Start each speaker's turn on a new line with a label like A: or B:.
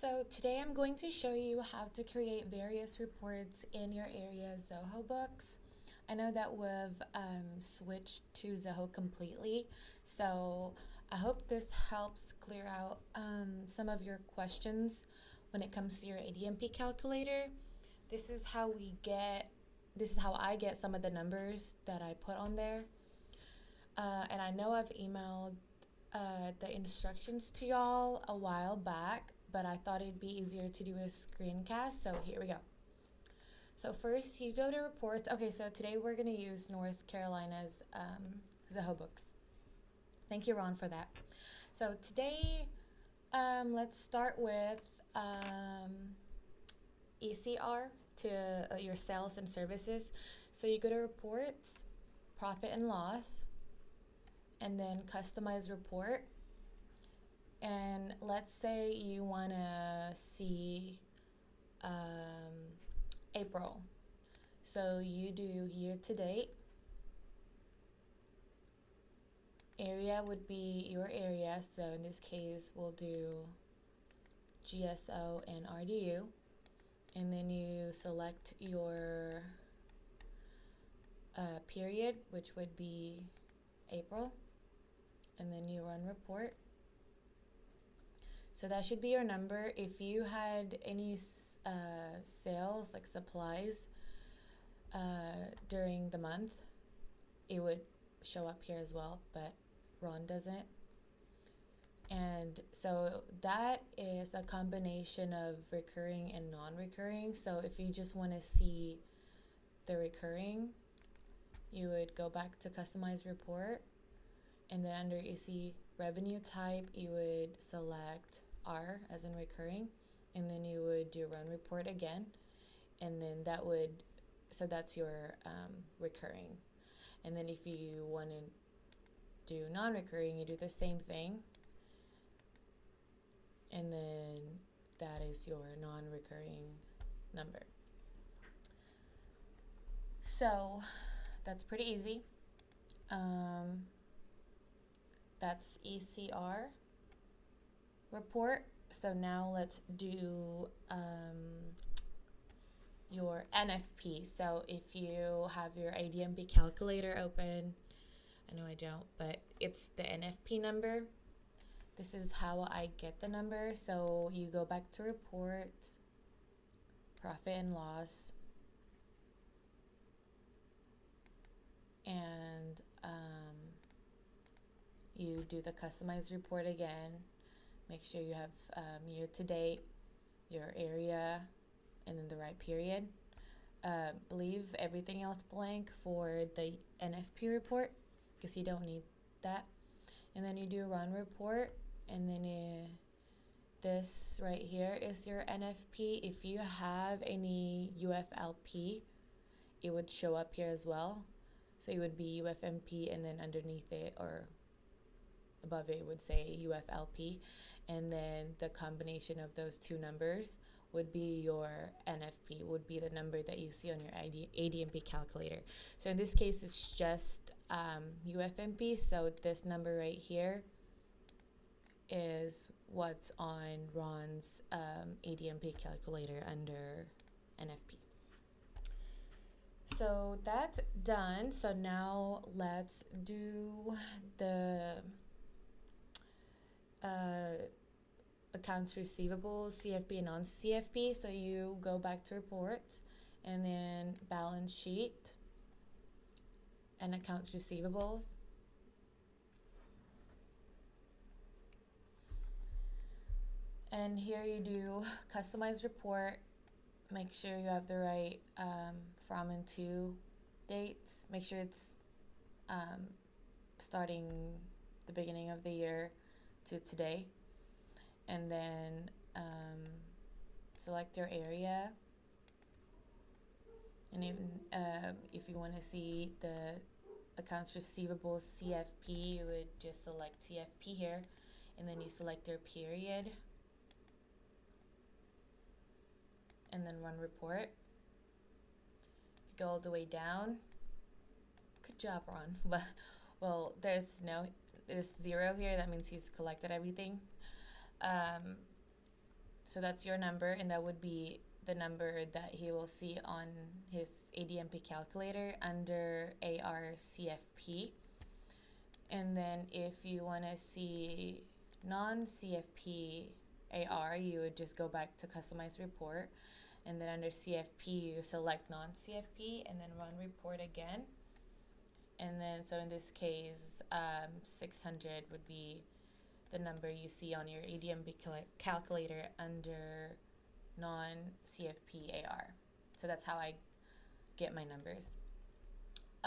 A: So today I'm going to show you how to create various reports in your area Zoho books. I know that we've switched to Zoho completely, so I hope this helps clear out some of your questions when it comes to your ADMP calculator. This is how I get some of the numbers that I put on there. And I know I've emailed the instructions to y'all a while back, but I thought it'd be easier to do a screencast, so here we go. So first you go to reports. Okay, so today we're going to use North Carolina's Zoho books. Thank you, Ron, for that. So today, let's start with ECR to your sales and services. So you go to reports, profit and loss, and then customize report. And let's say you want to see April. So you do year to date. Area would be your area. So in this case, we'll do GSO and RDU. And then you select your period, which would be April. And then you run report. So that should be your number. If you had any sales, like supplies, during the month, it would show up here as well, but Ron doesn't. And so that is a combination of recurring and non-recurring. So if you just want to see the recurring, you would go back to customize report, and then under EC revenue type, you would select R as in recurring, and then you would do run report again, and then so that's your recurring. And then if you want to do non-recurring, you do the same thing, and then that is your non-recurring number. So that's pretty easy. That's ECR report. So now let's do your NFP. So if you have your ADMP calculator open, I know I don't, but it's the NFP number. This is how I get the number. So you go back to reports, profit and loss, and you do the customized report again. Make sure you have year to date, your area, and then the right period. Leave everything else blank for the NFP report because you don't need that. And then you do run report, and then this right here is your NFP. If you have any UFLP, it would show up here as well. So it would be UFMP, and then underneath it or above it would say UFLP, and then the combination of those two numbers would be your NFP, would be the number that you see on your ADMP calculator. So in this case, it's just UFMP, so this number right here is what's on Ron's ADMP calculator under NFP. So that's done. So now let's do the accounts receivable, CFP and non-CFP. So you go back to reports, and then balance sheet and accounts receivables. And here you do customize report. Make sure you have the right from and to dates. Make sure it's starting the beginning of the year to today. And then select your area. And even if you want to see the accounts receivable CFP, you would just select CFP here. And then you select your period. And then run report. If you go all the way down, good job, Ron. But well, there's 0 here. That means he's collected everything. So that's your number, and that would be the number that he will see on his ADMP calculator under ARCFP. And then if you want to see non-CFP AR, you would just go back to customize report, and then under CFP you select non-CFP and then run report again. And then so in this case 600 would be the number you see on your ADMP calculator under non-CFP AR. So that's how I get my numbers.